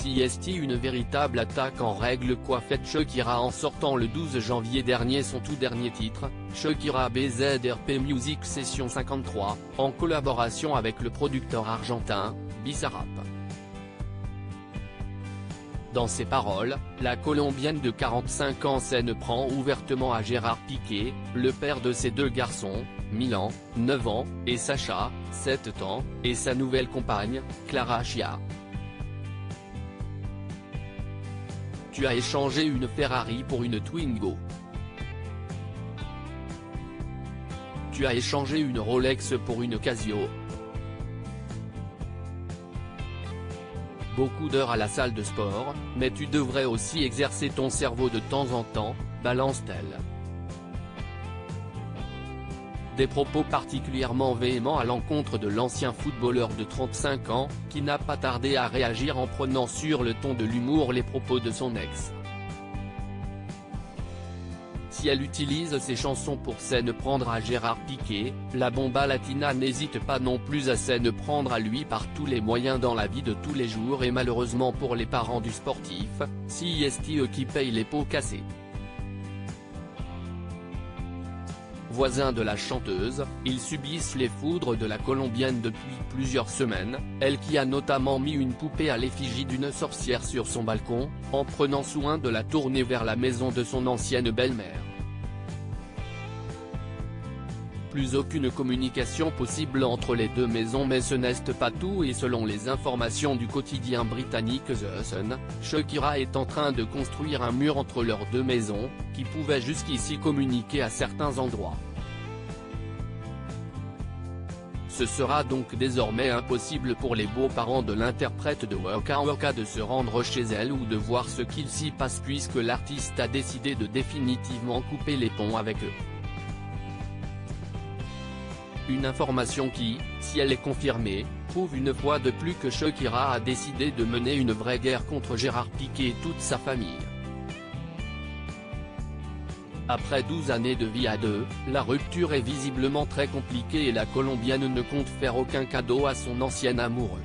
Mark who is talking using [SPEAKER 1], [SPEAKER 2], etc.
[SPEAKER 1] CST. Une véritable attaque en règle qu'a faite Shakira en sortant le 12 janvier dernier son tout dernier titre, Shakira BZRP Music Session 53, en collaboration avec le producteur argentin, Bizarrap. Dans ses paroles, la Colombienne de 45 ans s'en prend ouvertement à Gérard Piqué, le père de ses deux garçons, Milan, 9 ans, et Sacha, 7 ans, et sa nouvelle compagne, Clara Chia. Tu as échangé une Ferrari pour une Twingo. Tu as échangé une Rolex pour une Casio. Beaucoup d'heures à la salle de sport, mais tu devrais aussi exercer ton cerveau de temps en temps, balance-t-elle. Des propos particulièrement véhéments à l'encontre de l'ancien footballeur de 35 ans, qui n'a pas tardé à réagir en prenant sur le ton de l'humour les propos de son ex. Si elle utilise ses chansons pour s'en prendre à Gérard Piqué, la bomba latina n'hésite pas non plus à s'en prendre à lui par tous les moyens dans la vie de tous les jours, et malheureusement pour les parents du sportif, CST qui paye les pots cassés. Voisins de la chanteuse, ils subissent les foudres de la Colombienne depuis plusieurs semaines, elle qui a notamment mis une poupée à l'effigie d'une sorcière sur son balcon, en prenant soin de la tourner vers la maison de son ancienne belle-mère. Plus aucune communication possible entre les deux maisons, mais ce n'est pas tout, et selon les informations du quotidien britannique The Sun, Shakira est en train de construire un mur entre leurs deux maisons, qui pouvaient jusqu'ici communiquer à certains endroits. Ce sera donc désormais impossible pour les beaux-parents de l'interprète de Waka Waka de se rendre chez elle ou de voir ce qu'il s'y passe, puisque l'artiste a décidé de définitivement couper les ponts avec eux. Une information qui, si elle est confirmée, prouve une fois de plus que Shakira a décidé de mener une vraie guerre contre Gérard Piqué et toute sa famille. Après 12 années de vie à deux, la rupture est visiblement très compliquée et la Colombienne ne compte faire aucun cadeau à son ancien amoureux.